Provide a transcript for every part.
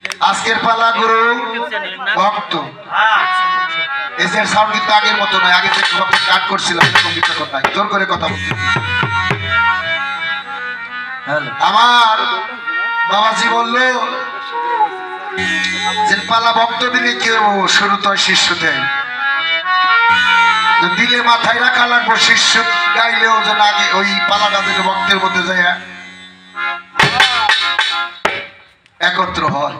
আজকের পালা গুরু ভক্ত। এসের সাউন্ড কিন্তু আগের মতো নয়, আগে থেকে কাট করছিলাম জোর করে কথা বলতে। আমার বাবাজি বলল যে পালা ভক্ত দিলে কেউ শুরু তো শিষ্য দেয়, দিলে মাথায় রাখা লাগবো শিষ্য গাইলেও যেন আগে ওই পালাটা যেন ভক্তের মধ্যে যায় একত্র হয়।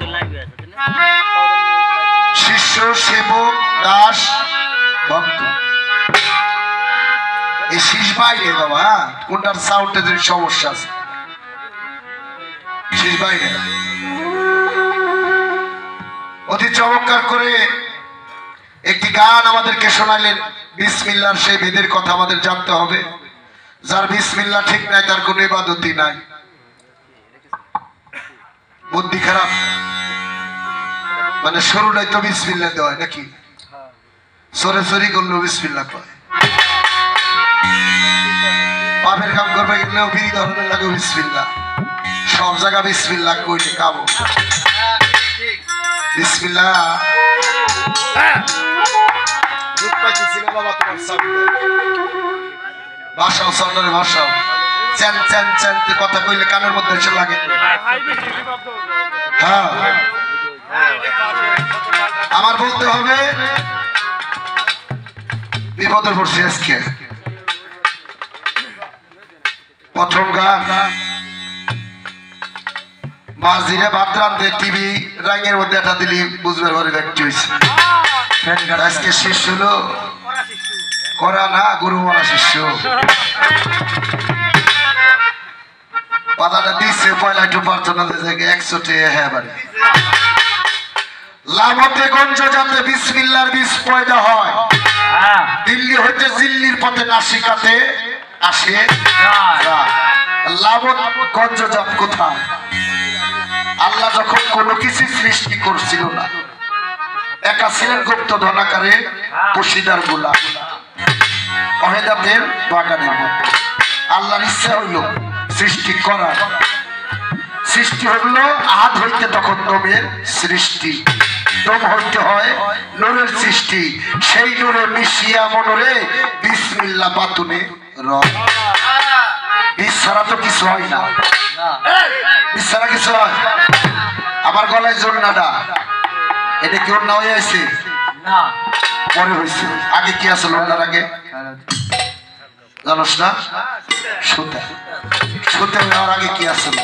শিষ্য সেবক দাস ভক্ত এই শীষ বাইরে বাবা কোনটার সাউন্ডে যদি সমস্যা আছে শীষ বাইরে। অতি চমৎকার করে একটি গান আমাদেরকে শোনালেন। বিসমিল্লাহর সেই ভেদের কথা আমাদের জানতে হবে। যার বিসমিল্লাহ ঠিক নাই তার কোনো ইবাদতই নাই, বুদ্ধি খারাপ। মানে শুরুটাই তো বিসমিল্লাহ দেওয়া নাকি, সরে সরি করলেও বিসমিল্লাহ কয়, পাপের কাম করবে গেলেও বিড়ি ধরনের লাগে বিসমিল্লাহ, সব জায়গা বিসমিল্লাহ কইলে কাবো। বিসমিল্লাহ ভাষাও সন্ন্যের ভাষাও চ্যান চ্যান চ্যান কথা কইলে কানের মধ্যে এসে লাগে। হ্যাঁ আমার বলতে হবে বিপদে পড়ছি আজকে। প্রথম গান মাঝিরে ভাত রান্ধে টিভি রাঙের মধ্যে একটা দিলি বুঝবার ঘরে ব্যক্তি হয়েছে। আজকে শিষ্য হলো করা না গুরু মারা শিষ্য। পাতাটা দিচ্ছে পয়লা একটু প্রার্থনা 100 হ্যাঁ বাড়ি লাভতে গঞ্জ যাতে বিসমিল্লাহর বীজ পয়দা হয়। দিল্লি হইতে দিল্লির পথে নাসিকাতে আসে লাভত গঞ্জ জাত কোথায়? আল্লাহ যখন কোনো কিছু সৃষ্টি করছিল না, একা ছিলেন গুপ্ত ধনাকারে পশিদার গোলাম অহেদাদের বাগানের মধ্যে। আল্লাহর ইচ্ছা হইল সৃষ্টি করার। সৃষ্টি হইল আহাদ হইতে তখন দমের সৃষ্টি, দম হইতে হয় নূরের সৃষ্টি। সেই নূরে মিশিয়া মনরে বিসমিল্লাহ বাতুনে রব। বীজ ছাড়া তো কিছু হয় না, বীজ ছাড়া কিছু হয়। আমার গলায় জন্নাটা এটা কি অন্য হয়ে আছে না, পরে হয়েছে। আগে কি আসলো ওনার আগে জানোস না? সুতা। সুতা হওয়ার আগে কি আসলো?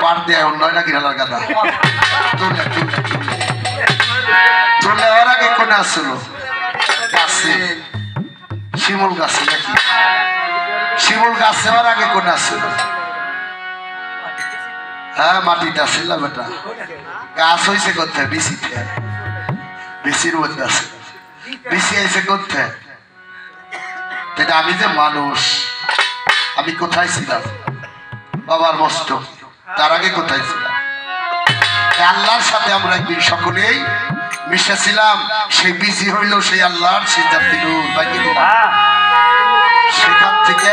পাট দেয় অন্য নাকি ঢালার গাদা চলে হওয়ার আগে কোনে আসলো? গাছে, শিমুল গাছে নাকি? শিমুল গাছে হওয়ার আগে কোনে আসলো? হ্যাঁ মাটিতে আসছিল বেটা। গাছ হয়েছে কোথায়? বিসিতে, বিসির মধ্যে আছে। বিসি আইছে কোথায়? আমি যে মানুষ, আমি কোথায় ছিলাম? বাবার মস্তক। তার আগে কোথায় ছিলাম? আল্লাহর সাথে আমরা একদিন সকলেই মিশেছিলাম। সেই বিজি হইল সেই আল্লাহর সিদ্ধান্ত। সেখান থেকে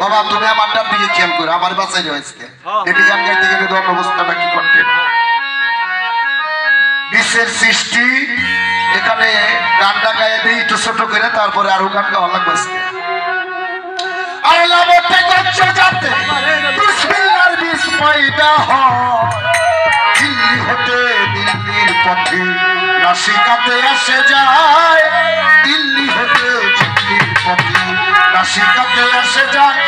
বাবা তুমি আমার ডাব দিকে খেয়াল করো, আমার বাঁচাই রয়েছে। এটি গান গাইতে গেলে তো অবস্থাটা কি করতে? বিশ্বের সৃষ্টি এখানে গানটা গায়ে দিই একটু ছোট করে, তারপরে আরো গান গাওয়া লাগবে। দিল্লি হতে দিল্লির পথে নাসিকাতে আসে যায়। দিল্লি হতে দিল্লির পথে নাসিকাতে আসে যায়।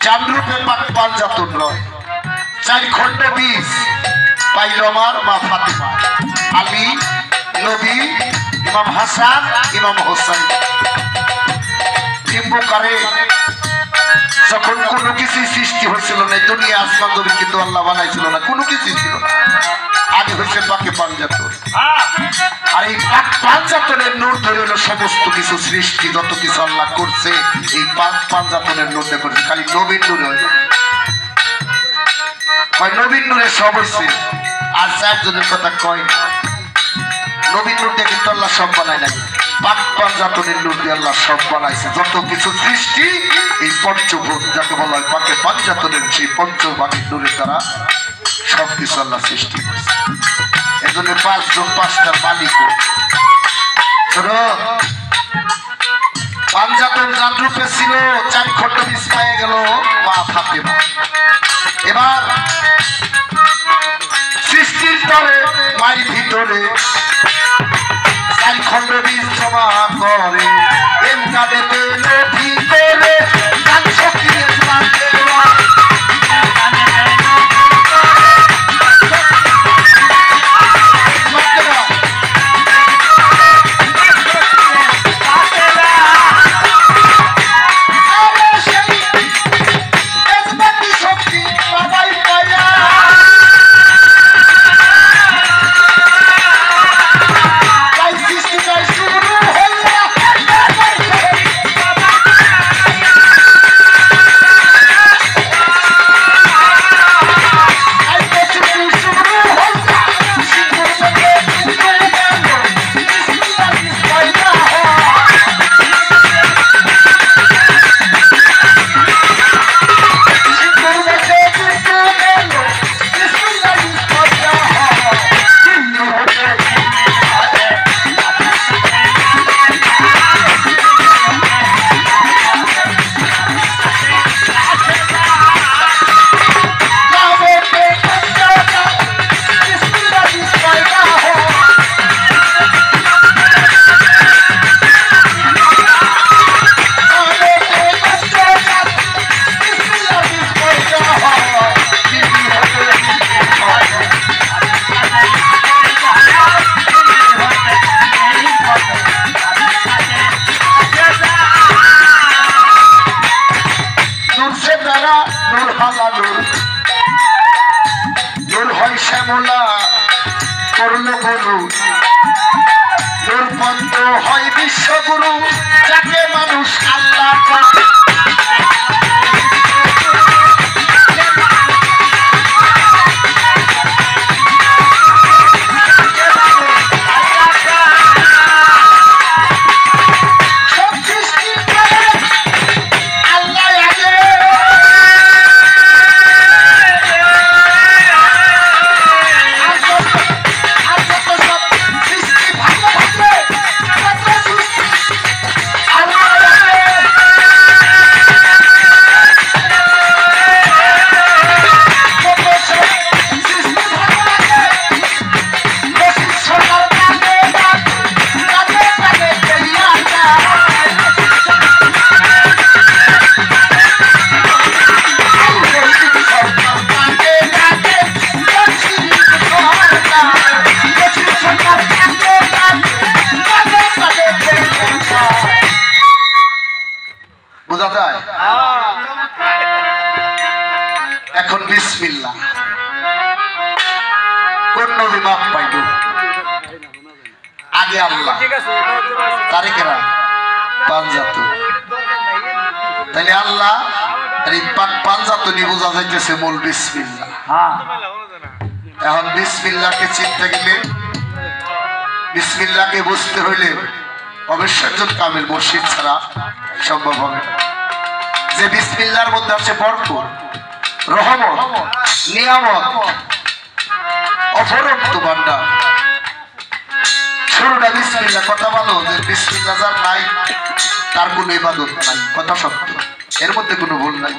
জানরূপে পাঞ্জাতন রয় 4 খণ্ড বীজ পাইল আমার মা ফাতেমা আলী নবী ইমাম হাসান ইমাম হোসেন কিম্বকারে যখন কোনো কিছু সৃষ্টি হয়েছিল না দুনিয়া আসমান জমিন কিন্তু আল্লাহ বানাইছিল না কোনো কিছু ছিল না আগে হয়েছে পাকে পাঞ্জাতন আর এই পাঞ্জাতনের নূর ধরে হলো সমস্ত কিছু সৃষ্টি যত কিছু আল্লাহ করছে এই পাঞ্জাতনের নূর দিয়ে করছে খালি নবীন নূর হয় নবীন নূরে সব হয়েছে আর 4 জনের কথা কয় নবীন নূর দিয়ে কিন্তু আল্লাহ সব বানায় না পাক পাঞ্জাতনের নূর দিয়ে আল্লাহ সব বানাইছে যত কিছু সৃষ্টি এই পঞ্চভূত যাকে বলা হয় পাকে পাঞ্জাতনের সেই পঞ্চভাগের নূরের দ্বারা সব কিছু আল্লাহ সৃষ্টি করছে এজন্য 5 জন 5টার মালিক পাঞ্জাতন জানরূপে ছিল 4 খণ্ড বীজ পায়ে গেল মা ফাতেমা এবার সৃষ্টির পরে মায়ের ভিতরে 4 খণ্ড বীজ জমা করে এম কাঁদেতে নদী করে গান শক্তির শ্যামলা করল গুরু দুর্পন্ত হয় বিশ্বগুরু যাকে মানুষ আল্লাহ এখন বিসমিল্লাহ কোন নবী বাপ পাইল আগে আল্লাহ তারিখেরা পাঞ্জাতন তাহলে আল্লাহ এই পাঞ্জাতনি বোঝা যাইতেছে মূল বিসমিল্লাহ এখন বিসমিল্লাহকে চিনতে গেলে বিসমিল্লাহকে বুঝতে হইলে অবশ্যই একজন কামেল মুর্শিদ ছাড়া সম্ভব হবে যে বিসমিল্লাহর মধ্যে আছে বরকত রহমত নিয়ামত অফরন্ত ভান্ডার শুরুটা বিসমিল্লাহ কথা বলো যে বিসমিল্লাহ যার নাই তার কোনো ইবাদত নাই কথা সত্য এর মধ্যে কোনো ভুল নাই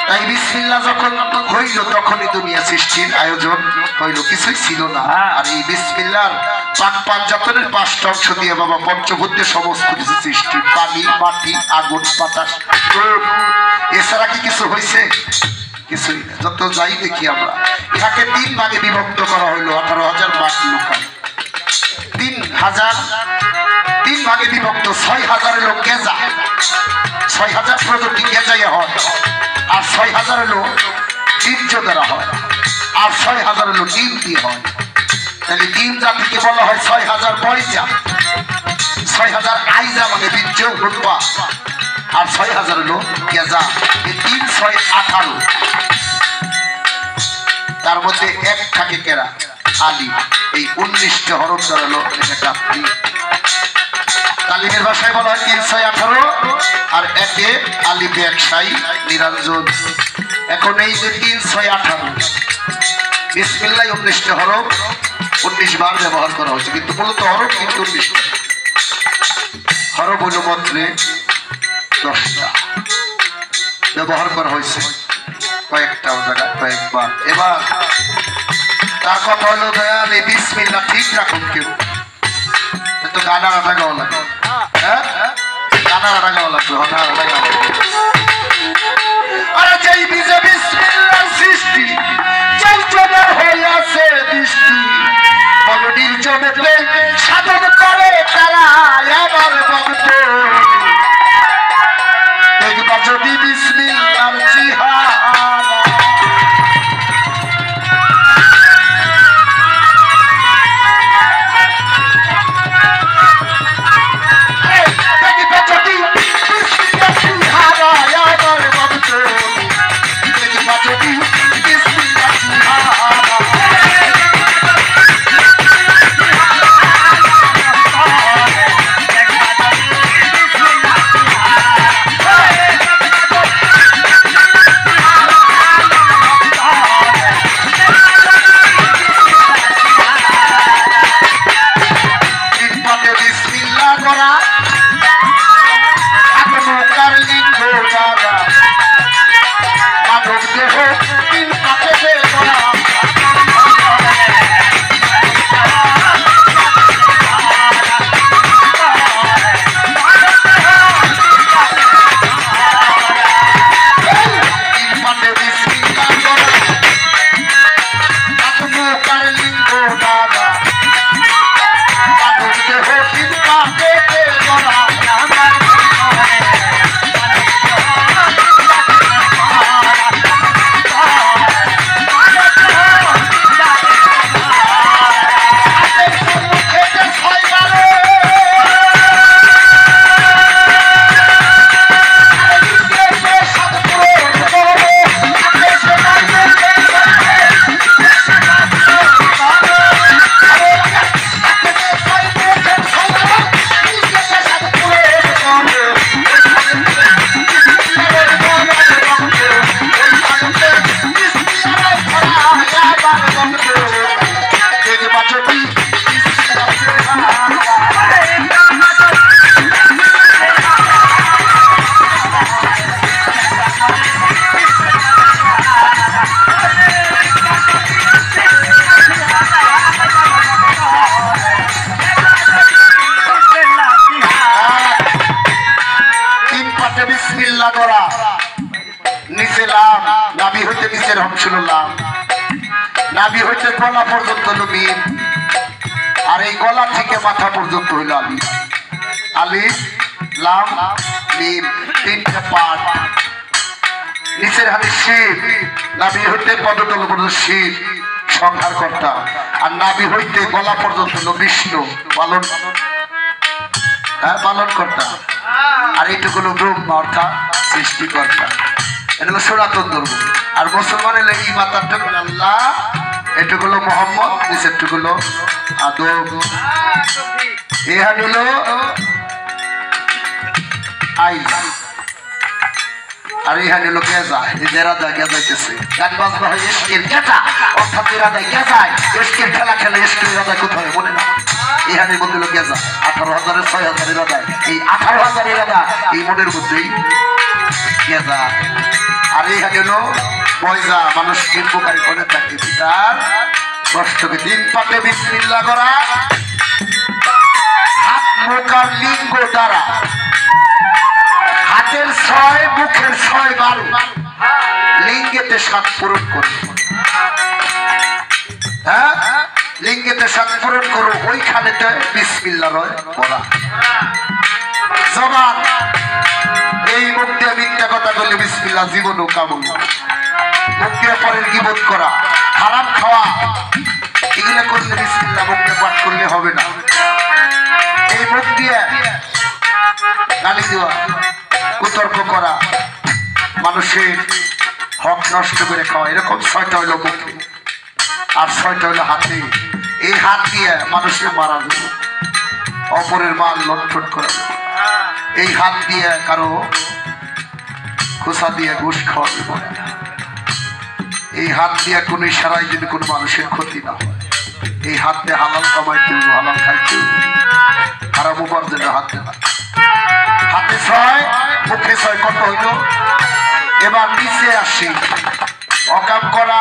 তাই বিসমিল্লাহ যখন হইল তখনই দুনিয়া সৃষ্টির আয়োজন হইল কিছুই ছিল না আর এই বিসমিল্লাহর পাক পাঞ্জাতনের 5টা অংশ দিয়ে বাবা পঞ্চভূতের সমস্ত কিছু সৃষ্টি, পানি, মাটি, আগুন, বাতাস, এছাড়া কি কিছু হয়েছে? কিছুই না। যত যাই দেখি আমরা, ইহাকে 3 ভাগে বিভক্ত করা হইলো। 18,000 ভাগ লোকাল, 3 ভাগে বিভক্ত। 6,000 হলো গেজা, 6,000 প্রজাতি গেজাইয়া হয়, আর 6,000 হলো বীর্য দ্বারা হয়, আর 6,000 হলো ডিম দিয়ে হয়। তাহলে ডিম জাতিকে বলা হয় 6,000 বয়জা, 6,000 আইজা মানে বীর্য রূপা, আর 6,000 হলো গেজা। এই 3 6 18, তার মধ্যে 1 থাকে কেরা আলিম। এই 19টা হরফ দ্বারা হলো এটা কাপড়ি। তালিমের ভাষায় বলা হয় 3 6 18, আর 1 আলিফে 1 সাই নিরঞ্জন। এখন এই যে 3 6 18 বিসমিল্লাহ 19টা হরফ, 19 বার ব্যবহার করা হয়েছে, কিন্তু মূলত হরফ কিন্তু 19টা। হরফ হলো মাত্রে 10টা ব্যবহার করা হয়েছে, কয়েকটা জায়গায় কয়েকবার। এবার তার কথা হলো দয়াল এই বিসমিল্লাহ ঠিক রাখুন কেউ, তো গানা রাখা গাওয়া লাগবে। হ্যাঁ, গানা রাখা গাওয়া লাগবে, হঠাৎ আরে যেই বিজে বিসমিল্লাহ সৃষ্টি, যেই জনের হইয়াছে দৃষ্টি, মননির জমেতে সাধন করে তারা আমার ভক্ত। দেখবা যদি বিসমিল্লাহর চেহারা, নাভি হইতে গলা পর্যন্ত হলো মিম, আর এই গলা থেকে মাথা পর্যন্ত হইল আলিফ। আলিফ লাম মিম 3টা পার্ট। নিচের হাতে শির, নাভি হইতে পদতল পর্যন্ত শির সংহার কর্তা, আর নাভি হইতে গলা পর্যন্ত হলো বিষ্ণু পালন, হ্যাঁ পালন কর্তা, আর এইটুকু হলো ব্রহ্মা অর্থাৎ সৃষ্টিকর্তা। এটা হলো সনাতন ধর্ম। আর মুসলমানের এই মাতারটা হলো আল্লাহ, এটুকু হলো মোহাম্মদ, নিচেরটুকু হলো আদম। এখান হলো আইস, আর এখানে হলো গেজা। এই জেরাদা গেজাইতেছে, গান বাজনা হয় এসকের গেজা, অর্থাৎ এরাদা গেজায়, এসকের খেলা খেলে এসকের রাদা কোথায় মনে না। এখানের মধ্যে হলো গেজা 18,000 6,000 এরাদা, এই 18,000 এরাদা এই মনের মধ্যেই গেজা। আর এইখানে হলো ময়জা, মানুষকে উপকারী করে থাকে, পিতার কষ্টকে 3 পাটে বিসমিল্লাহ করা। হাত মুখ আর লিঙ্গ দ্বারা হাতের 6 মুখের 6 বার লিঙ্গেতে 7 পূরণ করো। হ্যাঁ, লিঙ্গেতে 7 পূরণ করো, ওইখানেতে বিসমিল্লাহ রয় বলা। জবান এই মুখ দিয়ে মিথ্যা কথা বললে বিসমিল্লাহ জীবনও কাবুল। মুখ দিয়ে পরের গীবত করা, হারাম খাওয়া, এগুলো করলে বিসমিল্লাহ মুখ দিয়ে পাঠ করলে হবে না। এই মুখ দিয়ে গালি দেওয়া, কুতর্ক করা, মানুষের হক নষ্ট করে খাওয়া, এরকম 6টা হইল মুখে আর 6টা হইল হাতে। এই হাত দিয়ে মানুষের মারা যাবে, অপরের মাল লটফট করা যাবে। এই হাত দিয়ে কারো খোসা দিয়ে ঘুষ খাওয়া যাবে। এই হাত দিয়ে কোনো ইশারায় যদি কোনো মানুষের ক্ষতি না হয়। এই হাত দিয়ে হালাল কামাইতে হইব, হালাল খাইতে হইব, হারাম উপার্জনের হাত দেওয়া। হাতে 6 মুখে 6 কত হইল? এবার নিচে আসি। অকাম করা,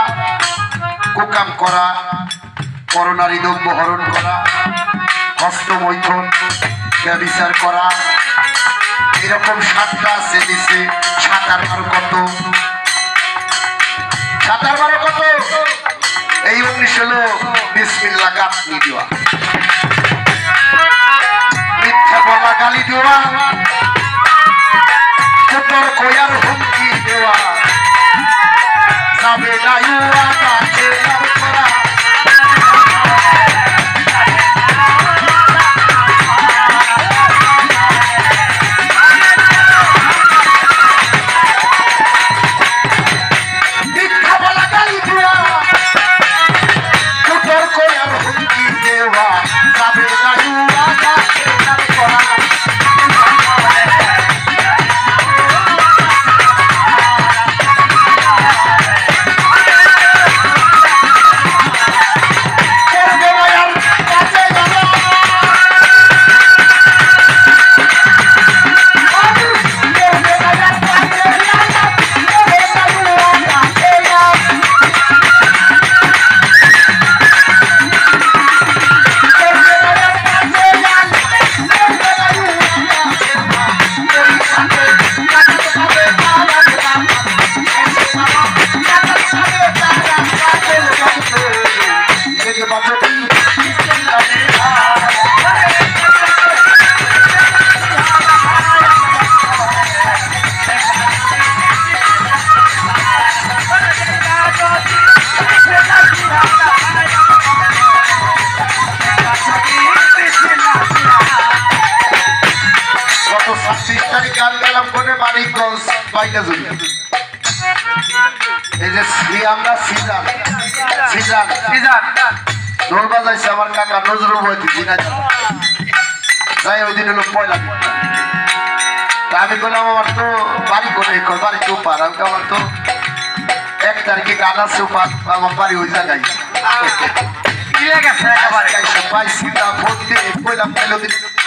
কুকাম করা, পরনারী দ্রব্য হরণ করা, হস্ত মৈথুন, ব্যভিচার করা, এরকম 7টা আছে নিচে। 7 আর 12 কত? 7 আর 12 কত? এই 19 হলো বিসমিল্লাহ গাঁথনি দেওয়া, মিথ্যা বলা, গালি দেওয়া, কুতর্ক আর হুমকি দেওয়া, যাবে না ইউয়াদা খেলার করা। মিথ্যা বলা, গালি দেওয়া, কুতর্ক আর হুমকি দেওয়া, যাবে না ইউয়াদা খেলার করা। আমার কাকা নজরুল বইতে যাই ওই দিন হলো পয়লা। আমি বললাম আমার তো বাড়ি করে বাড়ি তো পার, আমি আমার তো 1 তারিখে গান আছে, আমার বাড়ি ওই জায়গায়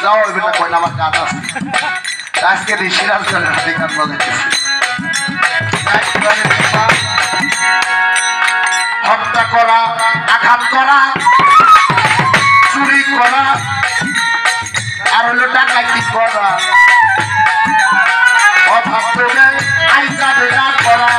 যাওয়া হইবে না, কইলে আমার গান আছে। আজকে সিরাজ গান বাজাইতেছি। হত্যা করা, আঘাত করা, চুরি করা, আর হলো ডাকাতি করা, অভাব থেকে আইসা বেড়া করা।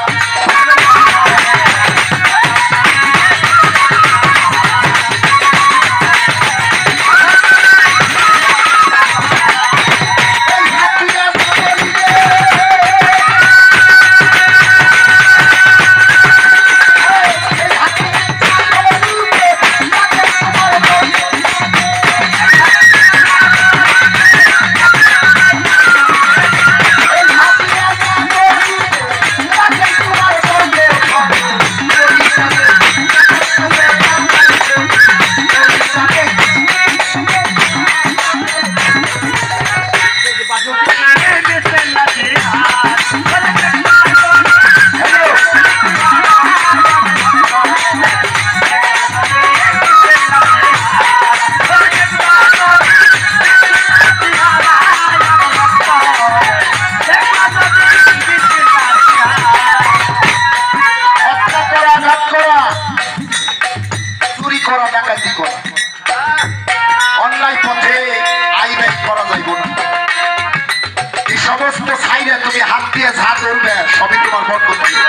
বাইরে তুমি হাত দিয়ে যা ধরবে সবই তোমার বরকত দিবে।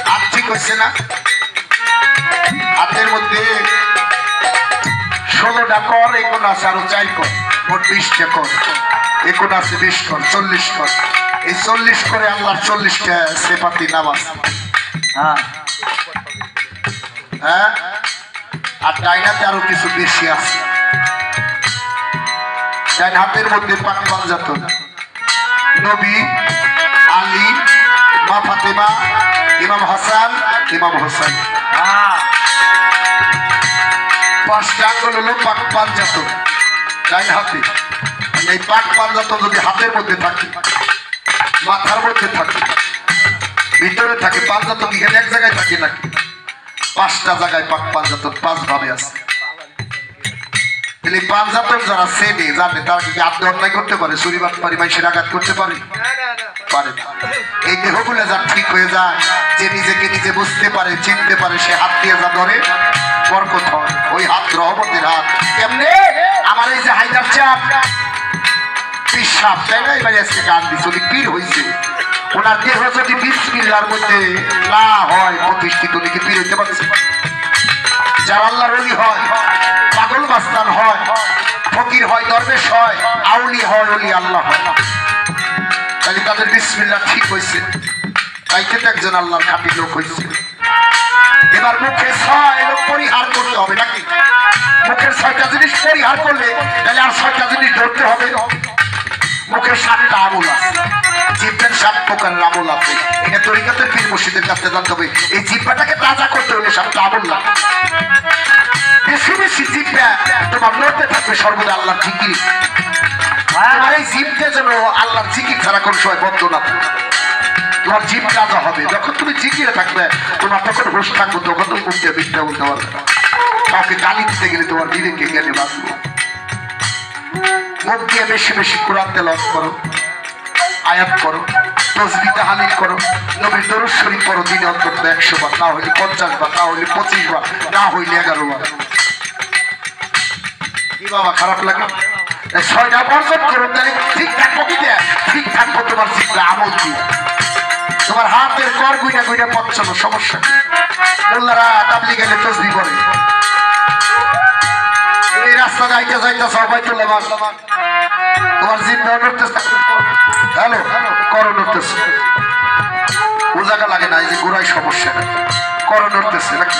হাত ঠিক হচ্ছে না? হাতের মধ্যে 16টা কর, এখন আছে আরো 4 কর, মোট 20টা কর। এখন আছে 20 কর, 40 কর। এই 40 করে আল্লাহর 40টা সেপাতি নাম আছে। হ্যাঁ, আর ডাইনাতে আরো কিছু বেশি আছে। ডাইন হাতের মধ্যে পাক পাঞ্জাতন, নবী, আলী, মা ফাতেমা, ইমাম হাসান, ইমাম হোসেন। 5টা আঙ্গুল হলো পাক পাঞ্জাতন ডাইন হাতে। এই পাক পাঞ্জাতন যদি হাতের মধ্যে থাকে, মাথার মধ্যে থাকে, ভিতরে থাকে, পাঞ্জাতন এখানে এক জায়গায় থাকে নাকি? 5টা জায়গায় পাক পাঞ্জাতন 5 ভাবে আছে। তাহলে পাঞ্জাতন যারা চেনে জানে তারা কি আত্ম অন্যায় করতে পারে? চুরি বাটপারি মানুষের আঘাত করতে পারে? পারে না। এই দেহগুলো যা ঠিক হয়ে যায়, যে নিজেকে নিজে বুঝতে পারে, চিনতে পারে, সে হাত দিয়ে যা ধরে বরকত হয়। ওই হাত রহমতের হাত। কেমনে? আমার এই যে হাইদার চাপ পিসাব, তাই না? এবারে আজকে গান দিচ্ছে, উনি পীর হয়েছে। ওনার দেহ যদি বিসমিল্লাহর মধ্যে না হয় প্রতিষ্ঠিত, উনি কি পীর হইতে পারছে? যারা আল্লাহর ওলি হয়, পাগল মাস্তান হয়, ফকির হয়, দরবেশ হয়, আউলি হয়, ওলি আল্লাহ হয়, তাহলে তাদের বিসমিল্লাহ ঠিক হয়েছে। তাইতে তো একজন আল্লাহর খাঁটি লোক হয়েছে। এবার মুখে 6 লোক পরিহার করতে হবে নাকি? মুখের 6টা জিনিস পরিহার করলে তাহলে আর 6টা জিনিস ধরতে হবে। মুখের 7টা আমল আছে, জিভের 7 প্রকারের আমল আছে। এটা তরিকাতের পীর মুর্শিদের কাছে জানতে হবে। এই জিহ্বাটাকে তাজা করতে হলে 7টা আমল লাগে। বেশি বেশি জিহ্বা তোমার নড়তে থাকবে সর্বদা আল্লাহর জিকির। তোমার এই জিভটা যেন আল্লাহর জিকির ছাড়া কোন সময় বন্ধ না থাকে। তোমার জিভ তাজা হবে যখন তুমি জিকিরে থাকবে। তোমার তখন হোশ থাকবে, তখন তুমি মুখ দিয়ে বিদ্যা বলতে পারবে না। কাউকে গালি দিতে গেলে তোমার বিবেকে জ্ঞানে বাঁচবে। মুখ দিয়ে বেশি বেশি কোরআন তেলাওয়াত করো, আয়াত করো, তাসবিহ তাহলিল করো, নবীর দরুদ শরীফ পড়ো দিনে অন্তত 100 বার, না হইলে 50 বার, না হইলে 25 বার, না হইলে 11 বার। কি বাবা খারাপ লাগে? 6টা বর্জন করো, তাহলে ঠিক থাকবো। কি দেয় ঠিক থাকবো? তোমার জিহ্বা আমল দিয়ে। তোমার হাতের কর গুইনা গুইনা পড়ছানো সমস্যা। মোল্লারা তাবলিগ গেলে তাসবিহ করে। এই রাস্তা যাইতে যাইতে সবাই তুলে মারলাম, তোমার জিহ্বা নড়তেছে। হ্যালো কর নড়তেছে, ও জায়গা লাগে না। এই যে গোড়ায় সমস্যা, কর নড়তেছে নাকি?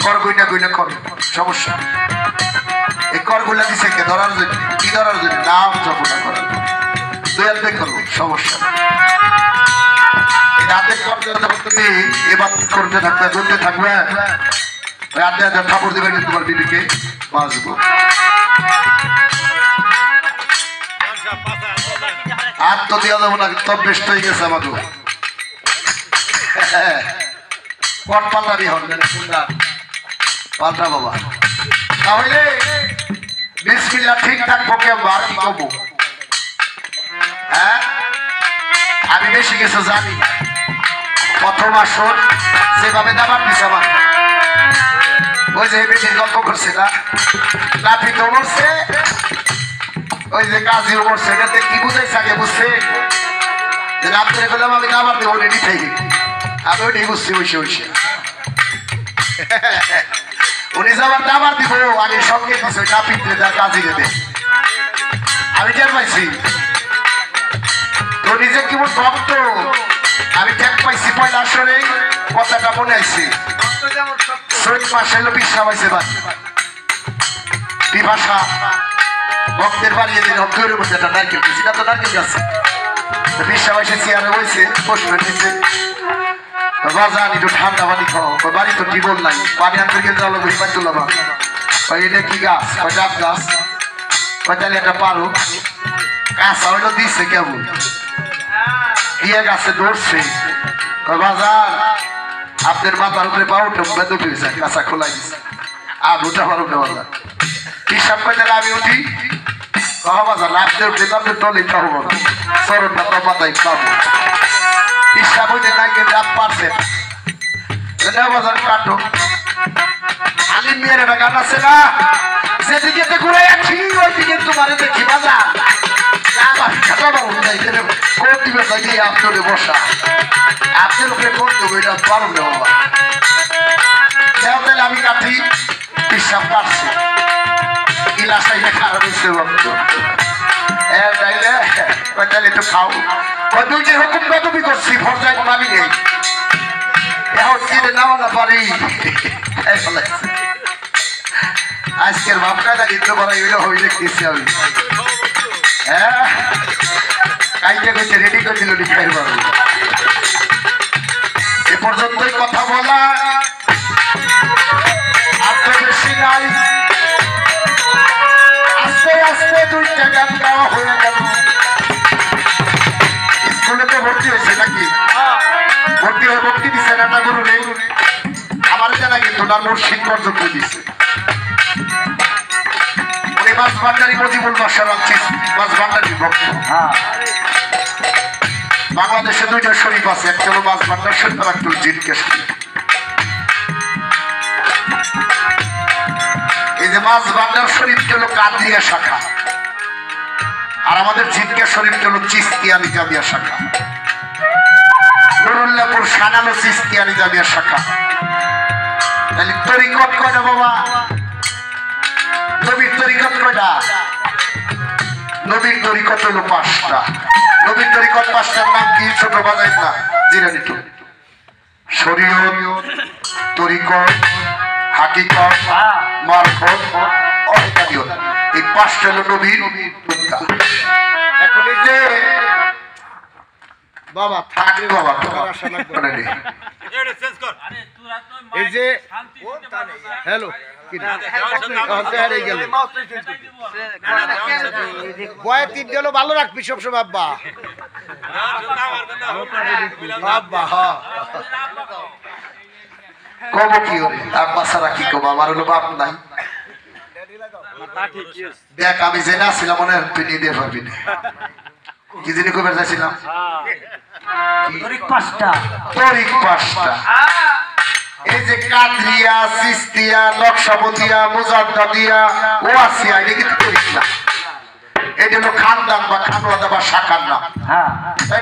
কর গুইনা গুইনা কর সমস্যা। এই করগুলা দিছে কে? ধরার জন্য। কি ধরার জন্য? নাম জপনা করার জন্য। দয়াল বে করবো সমস্যা। এই রাতের কর তুমি এবার করতে থাকবে, করতে থাকবে, রাতে রাতে ঠাকুর দেবে, তোমার বিবিকে বাঁচবো। হাত তো দেওয়া যাবো না, তব বেস্ট হয়ে গেছে আমাকে। কট পাল্টাবি হবে পাল্টা বাবা, তাহলে বিসমিল্লাহ ঠিক থাকবো। কেমন কি করবো? হ্যাঁ, আমি বেশি কিছু জানি। প্রথম আসর যেভাবে দাবার দিছে আমার, ওই যে বেশির গল্প করছে না, নাফিত মরছে, ওই যে কাজীও মরছে। এটাতে কি বুঝাইছে আগে? বুঝছে যে রাত্রে বললাম আমি দাবার দেবো রেডি থাকি। আমি ওইটাই বুঝছি বসে বসে। উনি যাবার দাবার দিব আগে সঙ্গে দিচ্ছে ওই নাফিতে তার কাজী দেবে। আমি টের পাইছি তো নিজে কেমন ভক্ত। আমি টের পাইছি পয়লা আসরে কথাটা মনে আইছে। চৈত মাস এলো বিশ্বাস হয়েছে বিভাষা ভক্তের বাড়িয়ে দিন অক্ষরের মধ্যে একটা নারকেল দিয়েছি। না তো নারকেল গাছে বিশ্বাস হয়েছে, চেয়ারে বইছে, বসবে দিচ্ছে। বাজান একটু ঠান্ডা পানি খাও। বাড়ি তো টিবল নাই, পানি আনতে গেলে জল বসে পাই তুলাবা। এটা কি গাছ? ডাব গাছ। তাহলে এটা পারো কাঁচা হইলো দিচ্ছে কেমন দিয়ে গাছে ধরছে। বাজার আপনার মাথার উপরে পা উঠে উঠে গেছে, কাঁচা খোলা গেছে। আর উঠে আমার উঠে বাজার হিসাব করে আমি উঠি। বাজার আপনি উঠে আপনি টলে খাবো, চরণটা তো মাথায় পাবো। হিসাব হইতে নাই কিন্তু ডাব পারছে বাজার কাটো। আলিম মেয়ের একটা গান আছে না, যেদিকে ঘুরে আছি ওই দিকে তোমার দেখি বাজার। আপনার বসা আপনার উপরে করতে ওইটা পারব না বাবা তাহলে আমি কাটি পিসাব কাটছি গিলাস আইলে খারাপ হয়েছে ভক্ত তাইলে একটু খাও তুই যে হুকুম কতবি করছি ফরজাই মানি নেই এখন কিনে নাও না পারি আজকের ভাবটা ইন্দ্র করা এগুলো হয়ে দেখতেছি আমি হ্যাঁ কাইতে কইতে রেডি করে দিল লিখাই পারবো এ পর্যন্তই কথা বলা আপনার বেশি নাই আস্তে আস্তে দুইটা গান গাওয়া হয়ে গেল স্কুলে তো ভর্তি হয়েছে নাকি ভর্তি হয়ে ভর্তি দিচ্ছে না গুরু নেই আমার জানা কিন্তু না মুর্শিদ পর্যন্ত দিচ্ছে উনি মাছ ভান্ডারি মজিবুল বাসার মাছ ভান্ডারি ভক্ত বাংলাদেশে দুইটা শরীফ আছে একটা হলো মাছ ভান্ডার শরীফ আর একটা হলো জিনকে শরীফ এই যে মাছ ভান্ডার শরীফটা হলো কাদরিয়া শাখা আর আমাদের জিনকে শরীফটা হলো চিস্তিয়া নিজামিয়া শাখা নুরুল্লাহপুর সানালো চিস্তিয়া নিজামিয়া শাখা তাহলে তরিকত কয়টা বাবা নবীর তরিকত কয়টা নবীর তরিকত হলো 5টা নবীর তরিকত 5টার নাম কি ছোট বাজাই না জিরানি তো শরীয়ত তরিকত হাকিকত মারফত অহকারিয়ত এই 5টা হলো নবীর তরিকা এখন এই যে বাবা থাকরে বাবা তোমার আশা না করে নে এড়ে শেষ কর আরে তুই তো এই যে হ্যালো কি হারে গেল বয় 3 গেল ভালো রাখবি সব সময় আব্বা আব্বা হ্যাঁ কব কি ওরে আব্বা সারা কি কব আমার হলো বাপ নাই দেখ আমি যে না ছিলাম মনে তুই নিয়ে দিয়ে পারবি না কি জিনিস কবে যাচ্ছিলাম তরিক 5টা এই যে কাদরিয়া চিস্তিয়া নকশবন্দিয়া মুজাদ্দাদিয়া ওয়াসিয়া এটা কিন্তু তরিক না এটা হলো খানদান বা খানওয়াদা বা শাখার নাম তাই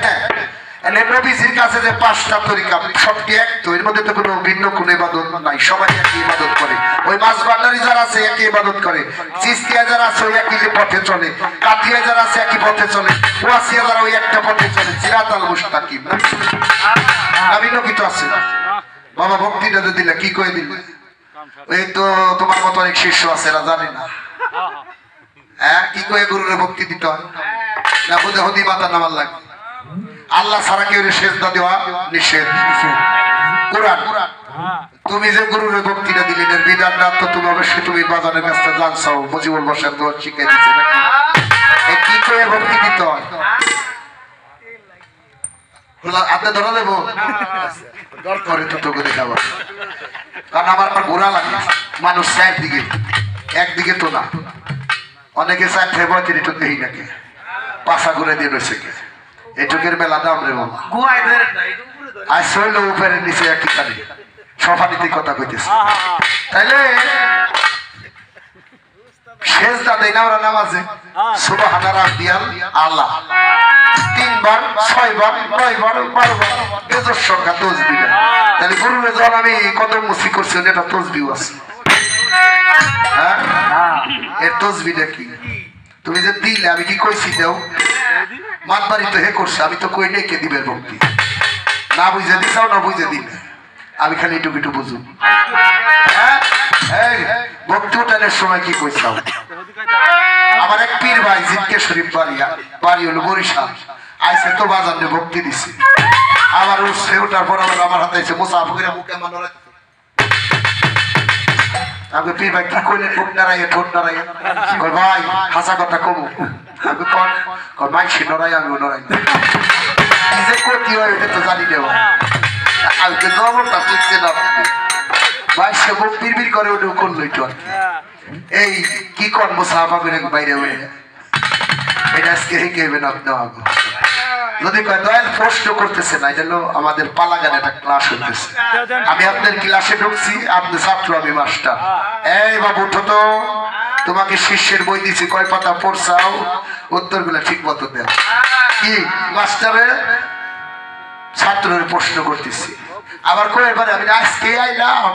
না নবীজির কাছে যে 5টা তরিকা সবটি এক তো এর মধ্যে তো কোনো ভিন্ন কোনো ইবাদত নাই সবাই একই ইবাদত করে ওই মাছ ভান্ডারি যারা আছে একই ইবাদত করে চিস্তিয়া যারা আছে ওই একই পথে চলে কাদিয়া যারা আছে একই পথে চলে ওয়াসিয়া যারা ওই একটা পথে চলে সিরাতাল মুস্তাকিম নবী নবী তো আছে বাবা ভক্তিটা দিলে কি কই দিলে ওই তো তোমার মত অনেক শিষ্য আছে এরা জানে না হ্যাঁ কি কয়ে গুরুরে ভক্তি দিতে হয় না বুঝে হদি মাথা নামার লাগে আল্লাহ ছাড়া কেউ সেজদা দেওয়া নিষেধ কোরআন তুমি যে গুরুরে ভক্তিটা দিলে এর বিধান না তো তুমি অবশ্যই তুমি বাজারের কাছে জানছো মুজিবুল বসার দোয়া শিখাই দিচ্ছে নাকি এই কি কয়ে ভক্তি দিতে হয় আপনি ধরা দেবো দরকার তো তোকে দেখাবো কারণ আমার ঘোরা লাগে মানুষ চারদিকে একদিকে তো না অনেকে চার ফেব্রুয়ারি তিনি তো দেই নাকি পাশা ঘুরে দিয়ে রয়েছে কে এটুকের বেলা দাম রে বাবা আর শৈল উপরে নিচে একই কানে সফানিতে কথা কইতেছে তাইলে সেজদা দেয় না ওরা নামাজে সুবহানা রাব্বিয়াল আলা 3 বার 6 বার 9 বার 12 বার বেজর সংখ্যা তাসবিহ তাহলে গুরুরে যখন আমি কদম মুসি করছি এটা তাসবিহ আছে হ্যাঁ এর তাসবিহটা কি তুমি যে দিলে আমি কি কইছি দাও মাতবাড়ি তো হে করছে আমি তো কই নেই কে দিবের ভক্তি না বুঝে দিছাও না বুঝে দিলে আমি খালি একটু একটু বুঝুন হ্যাঁ ভক্তি উঠানের সময় কি কইছাও আমার এক পীর ভাই জিনকে শরীফ বাড়ি হলো বরিশাল আইসে তো বাজারে ভক্তি দিছে আমার উঠছে ওঠার পর আমার হাতে এসে মুসাফ করে মুখে মান আমি পীর ভাই কি কইলেন মুখ নাড়াইয়া ঠোঁট নাড়াইয়া কই ভাই হাসা কথা কমু আমি কন মাইসি নড়াই আমি নড়াই কি যে করতে হয় এটা তো জানি দেব আমি তো জবরটা শিখছে না ভাই সে মুখ বিড়বিড় করে ওটা করলো একটু এই কি করবো সাহাবাবের বাইরে বাইরে এটা আজকে হেঁকেবেন আপনি আগে যদি কয় দয়াল প্রশ্ন করতেছে না এটা হলো আমাদের পালাগানে একটা ক্লাস হইতেছে আমি আপনার ক্লাসে ঢুকছি আপনি ছাত্র আমি মাস্টার এই বাবু উঠো তো তোমাকে শিষ্যের বই দিছি কয় পাতা পড়ছাও উত্তরগুলো ঠিক মতো দেও কি মাস্টারে ছাত্রের প্রশ্ন করতেছি আবার কই এবারে আমি আজকে আইলাম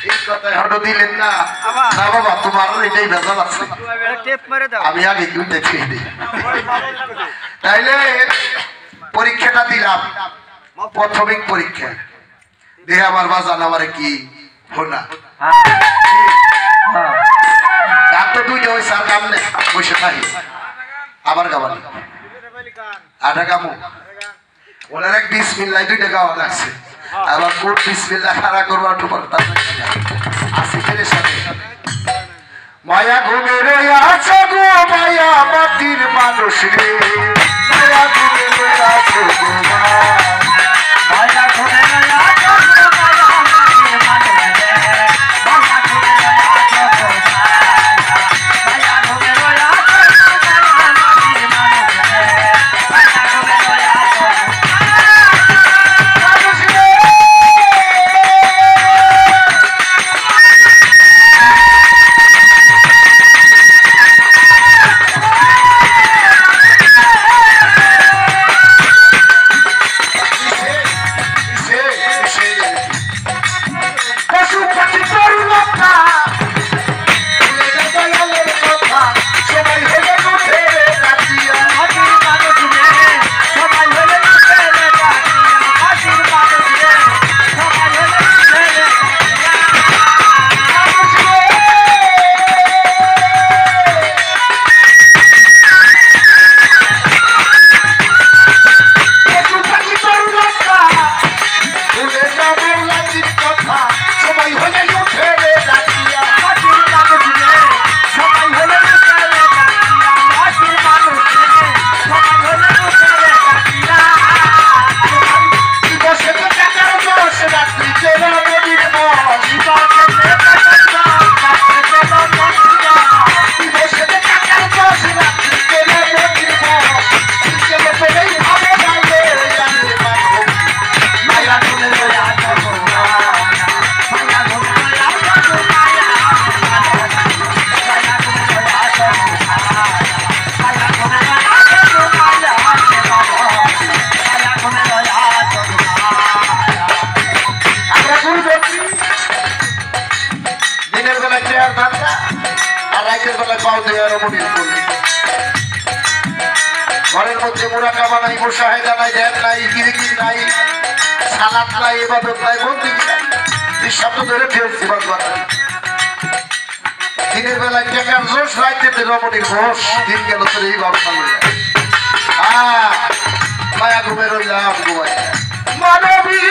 এই কথা হঠাৎ দিলেন না না বাবা তোমার এটাই ভেজাল আছে আমি আগে দুইটা খেয়ে দিই তাইলে পরীক্ষাটা দিলাম প্রাথমিক পরীক্ষা দেহে আমার বাজান আমার কি হোনা রাত তো দুইটা হয়েছে আর কাম নেই বসে থাকি আবার গাবানি আটা গামো ওনার এক বিসমিল্লাহ দুইটা গাওয়া লাগছে আবার কোট বিসমিল্লাহ খাড়া করবার ঠোপার আসি ফেলে সাথে মায়া ঘুমে রয়েছে গো মায়া মাটির মানুষ রে মায়া ঘুমে রয়েছে গো মায়া ঘুমে রয়েছে গো মায়া মাটির মানুষ রে মায়া ঘুমে রয়েছে গো মায়া ঘুমে রয়েছে গো মায়া মাটির মানুষ রে মায়া ঘুমে রয়েছে ঘরের মধ্যে মুরাকাবা নাই মুশাহিদা নাই ধ্যান নাই কিরিকির নাই সালাত নাই ইবাদত নাই বন্দি নাই নিঃশব্দ ধরে ফেলছি বাবা দিনের বেলায় টেকার জোশ রাইতে রমণীর ঘোষ দিন গেল তোর এই বাবা মায়া ঘুমে রইলাম ঘুমাই মানবী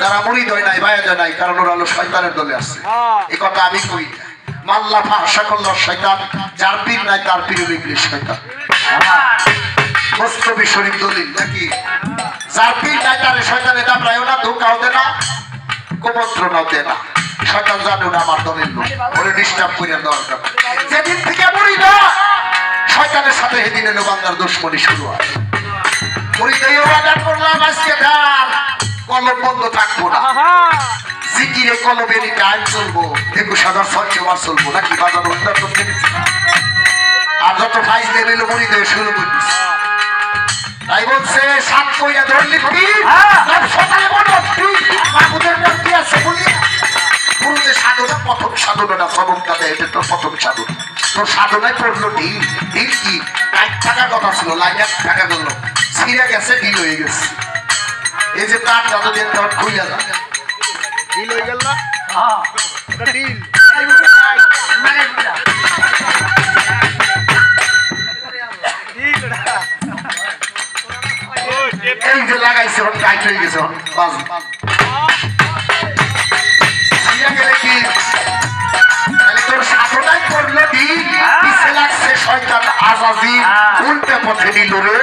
যারা মুরিদ হয় নাই বায়াত হয় নাই কারণ ওরা হলো শয়তানের দলে আছে এই কথা আমি কই মাল্লা ফাহশা করল শয়তান যার পীর নাই তার পীর হলো ইবলিস শয়তান মুস্তফি শরীফ দলিল নাকি যার পীর নাই তার শয়তানে দাবড়ায়ও না ধোঁকাও দেয় না কুমন্ত্রণাও দেয় না শয়তান জানে না আমার দলের লোক ওরে ডিস্টার্ব করে দরকার যেদিন থেকে মুরিদ শয়তানের সাথে সেদিন এলো বান্দার দুশমনি শুরু হয় মুরিদ এই ওয়াদা করলাম আজকে ধার কলম বন্ধ থাকবো না জিকিরে কলমের টাইম চলবো 21,600 বার চলবো নাকি বাজার উত্তর করতে দিচ্ছি আর যত ফাইজ লেভেল মুড়ি দিয়ে শুরু করছিস তাই বলছে সাত কইরা ধরলি সকালে বলো মাহমুদের নাম কি আছে বলি পুরুষের সাধনা প্রথম সাধনাটা সবকা দেয় এটা তো প্রথম সাধনা তোর সাধনায় পড়লো ঢিল ঢিল কি লাইট থাকার কথা ছিল লাইট থাকা গেল ছিঁড়ে গেছে ঢিল হয়ে গেছে এই যে তারটা যদি একটা খুইলা যায় ডিল হয়ে গেল না এটা ডিল এই যে লাগাইছে ওর টাইট হয়ে গেছে বাস গেলে কি তোর সাধনায় করলে দিন পিছে লাগছে শয়তান আজাজিল উল্টে পথে নিল রে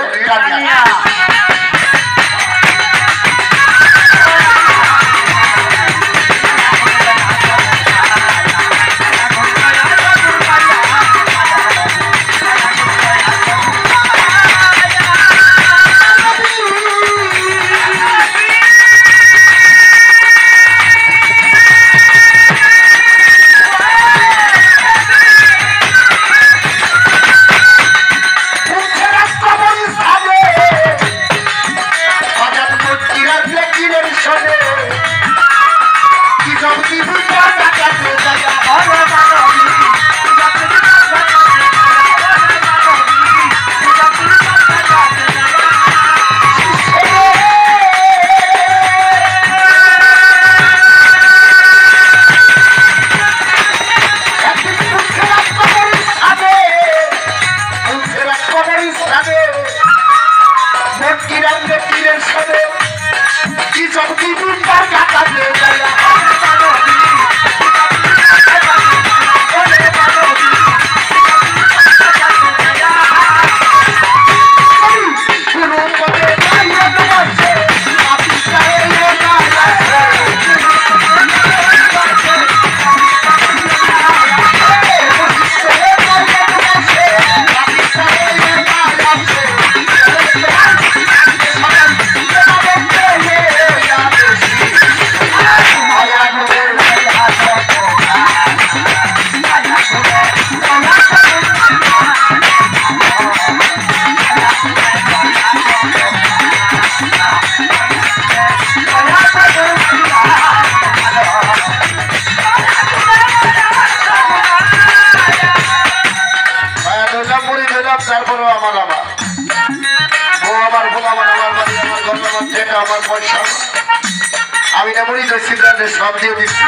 আমি না মনে করছি সব দিয়ে দিচ্ছি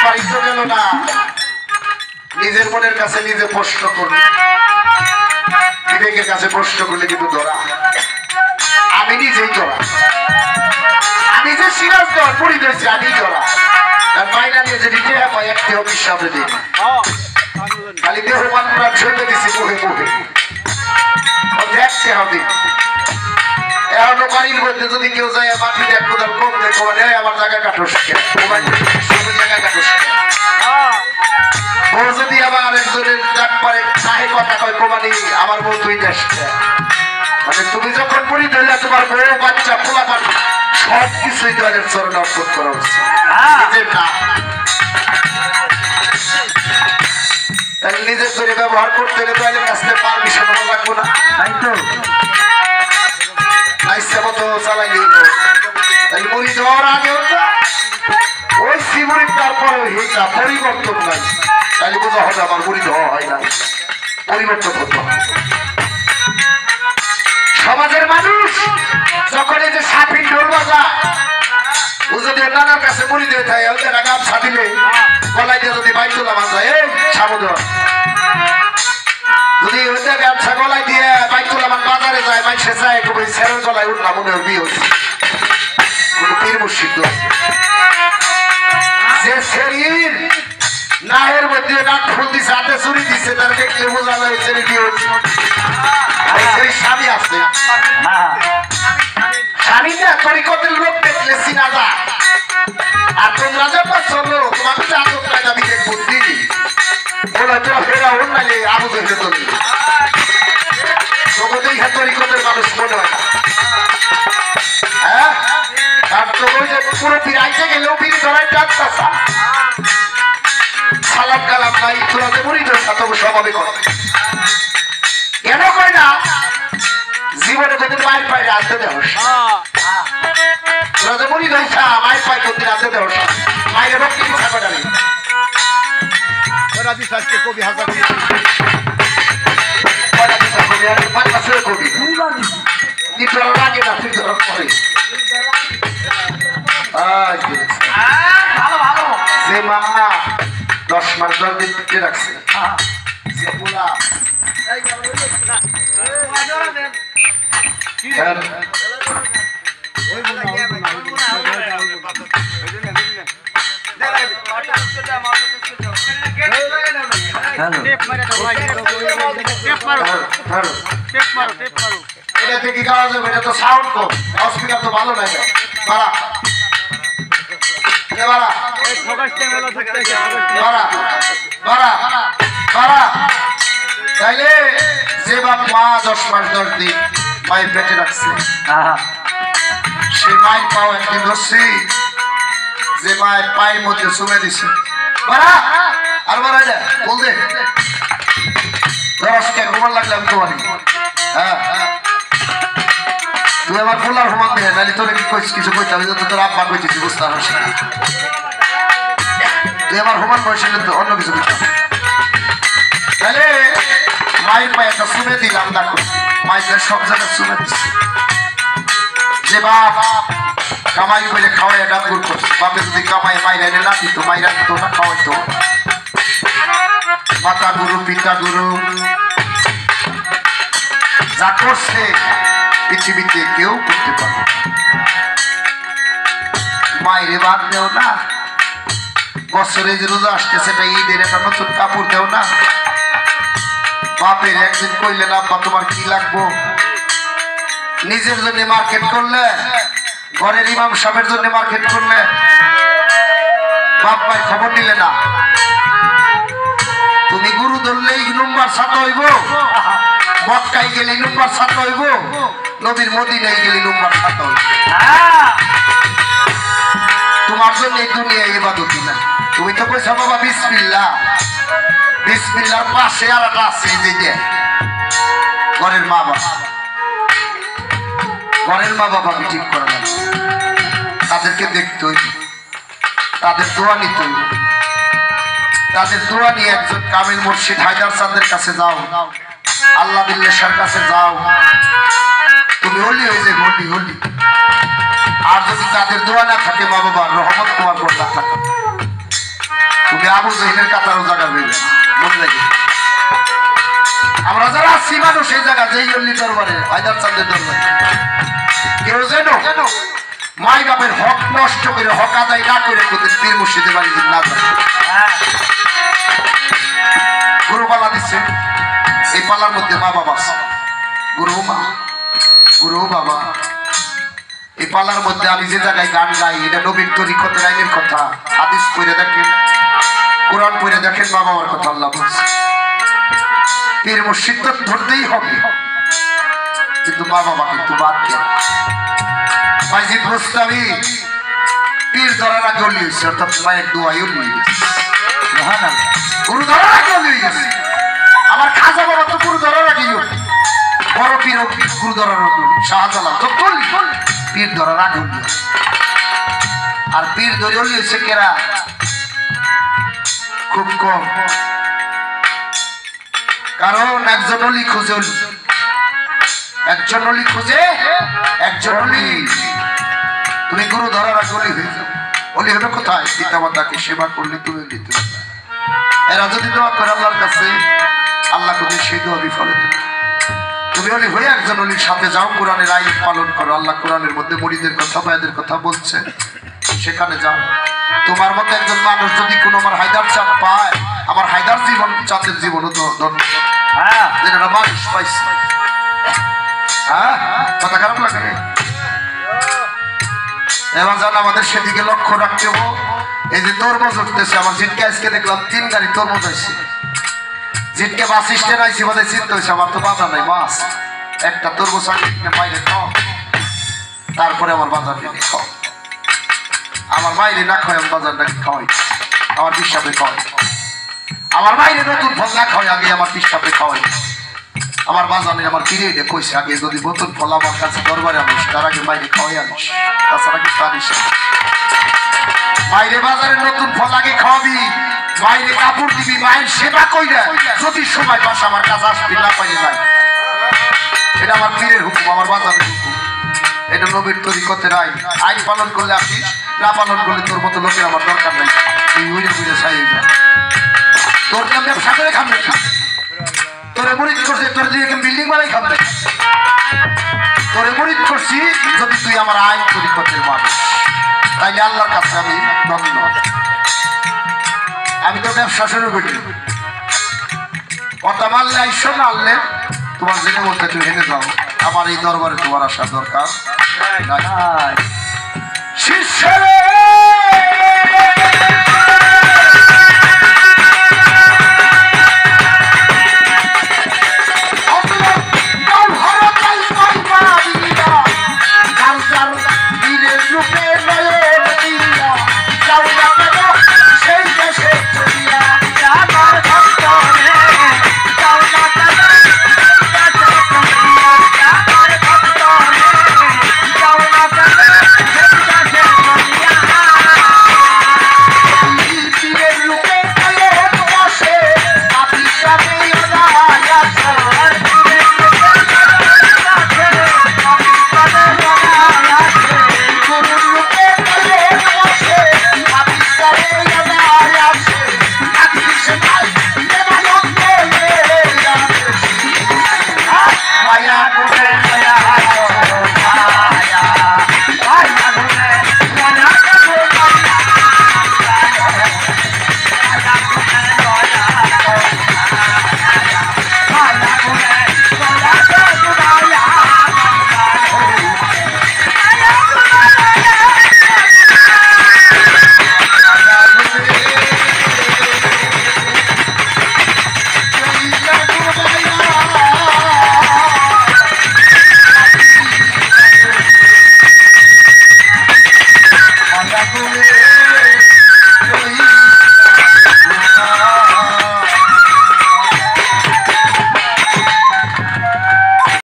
পারিত গেল না নিজের মনের কাছে নিজে প্রশ্ন করবে বিবেকের কাছে প্রশ্ন করলে কিন্তু ধরা আমি নিজেই ধরা আমি যে সিরাজ দর পড়ি ধরছি আমি ধরা মাইনা নিয়ে যে দিতে হয় একটি অফিস সামনে দিই খালি দেহ মানুষ ঝুঁকে দিচ্ছি মুখে মুখে দেখতে হবে এখনো বাড়ির মধ্যে যদি কেউ যায় মাটি দেখ কোথাও কম দেখো মানে আমার জায়গা কাটোস জায়গা কাটোস ও যদি আবার একজনের ডাক পারে চাহে কথা কয় কোমানি আমার বউ তুই দেশ মানে তুমি যখন পড়ি ধরলে তোমার বউ বাচ্চা পোলা পাঠা সব কিছুই দলের চরণ অর্পণ করা উচিত না তাহলে নিজের করে ব্যবহার করতে হলে তাহলে কাছে পারমিশন লাগবো না তাই তো ইচ্ছা মতো চালাই দিব তাহলে মুড়ি দেওয়ার আগে ওই শিবরির তারপরে হিংসা পরিবর্তন নাই তাহলে বোঝা হবে আমার মুড়ি দেওয়া হয় না পরিবর্তন হতো সমাজের মানুষ যখন এই যে সাফিন ঢোল বাজা ও যদি নানার কাছে মুড়ি দিয়ে থাকে ওদের গামছা দিলে গলায় দিয়ে যদি বাইক তোলা বাঁধা এই সাবধান যদি ওদের গামছা গলায় দিয়ে বাইক তোলা বাজারে যায় মানুষে যায় একটু ওই ছেড়ের গলায় উঠলাম মনে হয় বিয়ে হচ্ছে কোনো পীর মুর্শিদ যে শরীর নাহের মধ্যে নাক ফুল দিছে হাতে চুরি দিছে তার দেখলে বোঝা যায় ছেলে বিয়ে হচ্ছে স্বামী আছে স্বামী না তরিকতের লোক দেখলে চিনা যায় আর তোমরা যখন চলো তোমাকে চাঁদক নাই আমি দেখবো দিদি বলা তোরা ফেরা ওর নাইলে আবু দেখলে তুমি তোমাদের ইহা তরিকতের মানুষ মনে হয় না হ্যাঁ আর তোমার যে পুরো ফিরাইতে গেলেও ফিরে ধরাই ডাক্তার সালাম কালাম নাই তোরা যে মরি ধর সাথে স্বভাবে করে কেন কয় না জীবনে কোনদিন মায়ের পায়ে আসতে দেওয়া তোরা যে মরি ধরছা মায়ের পায়ে কোনদিন আসতে দেওয়া মায়ের রক্ত ইচ্ছা করে আমি কবি হাজার ধরার আগে না তুই ধরার পরে যে মামা 10 মাস ধরে টিকে রাখছে যে পোলা এটা থেকে গাওয়া যাবে এটা তো সাউন্ড কম স্পিকার তো ভালো নাই বাড়া বাড়া বাড়া বাড়া বাড়া তাইলে যে বাপ মা 10 মাস 10 দিন মায়ের পেটে রাখছে সেই মায়ের পাও একদিন ধরছি যে মায়ের পায়ের মধ্যে চুমে দিছে বাড়া আর বাড়া এটা বল দে দশটা ঘুমান লাগলাম তোমার হ্যাঁ তুই আমার পোলার ঘুমান দে নাহলে তোর কিছু কইতে হবে তোর আব্বা কইতেছি বুঝতে পারছিস তুই আমার ঘুমান বয়সে তো অন্য কিছু কইতে তাহলে মায়ের পায়ে একটা চুমে দিলাম দেখো মায়ের সব জায়গায় চুমে দিচ্ছে যে বাপ কামাই করে খাওয়াই ডাকুর করছে বাপে যদি কামাই মাইরা এনে না দিত মাইরা দিত না খাওয়াইতো মাতা গুরু পিতা গুরু যা করছে পৃথিবীতে কেউ করতে পারে মায়ের বাদ দেও না বছরে যে রোজা আসছে সেটা ঈদের একটা নতুন কাপড় দেও না বাপের একদিন কইলে না বা তোমার কি লাগবো নিজের জন্য মার্কেট করলে ঘরের ইমাম সাহেবের জন্য মার্কেট করলে বাপ ভাই খবর নিলে না তুমি গুরু ধরলেই নম্বর 7 হইব মক্কায় গেলে নম্বর 7 হইব নবীর মদিনায় গেলে নম্বর 7 হইব তোমার জন্য এই দুনিয়ায় ইবাদত না তুমি তো কইছো বাবা বিসমিল্লাহ বিসমিল্লাহর পাশে আর একটা আছে যে ঘরের মা বাবা ঘরের মা বাবাকে ঠিক করা যাবে তাদেরকে দেখতে হইব তাদের দোয়া নিতে হইব তাদের দোয়া নিয়ে একজন কামিল মুর্শিদ হায়দার চাঁদের কাছে যাও আল্লাহ দিল্লেশার কাছে যাও তুমি হলি হয়ে যে হলি হলি আর যদি তাদের দোয়া না থাকে মা বাবার রহমত তোমার পর না থাকে তুমি আবু জহিলের কাতারও জায়গা পেয়ে মনে রাখি আমরা যারা আছি মানুষ এই জায়গা যেই অল্লি দরবারে হায়দার চাঁদের দরবারে কেউ যেন মাই বাপের হক নষ্ট করে হক আদায় না করে পীর মুর্শিদের বাড়ি না যায় গুরু পালা দিচ্ছে এই পালার মধ্যে মা বাবা গুরু মা গুরু বাবা এই পালার মধ্যে আমি যে জায়গায় গান গাই এটা নবীর তরিকতের আইনের কথা হাদিস পড়ে দেখেন কোরআন পড়ে দেখেন মা বাবার কথা আল্লাহ বলছে পীর মুর্শিদ তো ধরতেই হবে কিন্তু মা বাবা কিন্তু বাদ দেন মাইজিদ মুস্তাবি পীর ধরার আগে অলি হয়েছে অর্থাৎ মায়ের দোয়াই অলি হয়েছে গুরু ধরার আগে অলি হয়ে গেছে আমার খাজা বাবা তো গুরু ধরার আগে বড় পীর গুরু ধরার শাহজালাল তো পীর ধরার আগে অলি আর পীর ধরে অলি হয়েছে কেরা খুব কম কারণ একজন অলি খুঁজে একজন অলি খুঁজে একজন অলি তুমি গুরু ধরার আগে অলি হয়ে যাও অলি হবে কোথায় পিতা মাতাকে সেবা করলে তুমি অলি এরা যদি দোয়া করে আল্লাহর কাছে আল্লাহ তুমি সেই দোয়া বিফলে দেবে তুমি অলি হয়ে একজন অলির সাথে যাও কোরআনের আইন পালন করো আল্লাহ কোরআনের মধ্যে মুরিদের কথা বায়াদের কথা বলছে সেখানে যাও তোমার মতো একজন মানুষ যদি কোনো আমার হায়দার চাঁদ পায় আমার হায়দার জীবন চাঁদের জীবনও তো ধন্য যেটা মানুষ পাইছে হ্যাঁ কথা খারাপ লাগে এবার জান আমাদের সেদিকে লক্ষ্য রাখতে হবে এই যে তরমুজ উঠতেছে আমার জিটকে আজকে দেখলাম 3 গাড়ি তরমুজ আসছে জিটকে বাস স্ট্যান্ড আইসি বোধ হয় চিন্তা হয়েছে আমার তো বাজার নাই মাছ একটা তরমুজ আগে বাইরে খাও তারপরে আমার বাজার কিনে খাও আমার বাইরে না খাওয়াই আমি বাজার নাকি খাওয়াই আমার পিসাবে খাওয়াই আমার বাইরে নতুন ফল না খাওয়াই আগে আমার পিসাবে খাওয়াই আমার বাজারে আমার পিরিয়ডে কইছে আগে যদি নতুন ফল আমার কাছে দরবারে আনিস তার আগে বাইরে খাওয়াই আনিস তাছাড়া কি পারিস বাইরে বাজারে নতুন ফল আগে খাওয়াবি বাইরে কাপড় দিবি মায়ের সেবা কইরা যদি সময় পাস আমার কাছে আসবি না পাইলে নাই এটা আমার পীরের হুকুম, আমার বাজারের হুকুম। এটা নবীর তরিকতের আইন। আইন পালন করলে আসিস, না পালন করলে তোর মতো লোকের আমার দরকার নাই। তুই উড়ে উড়ে চাই না, তোর কাম ব্যবসা করে খাবে না, তোরে মরিদ করছে, তোর দিয়ে বিল্ডিং বানাই খাবে, তোরে মরিদ করছি যদি তুই আমার আইন তরিকতের মানুষ। তাইলে আল্লাহর কাছে আমি ধন্য। আমি তো ব্যবসা শুরু করি, কথা মানলে আইসো, না আনলে তোমার যেটা বলতে তুমি হেনে যাও। আমার এই দরবারে তোমার আসার দরকার নাই। শিষ্যরে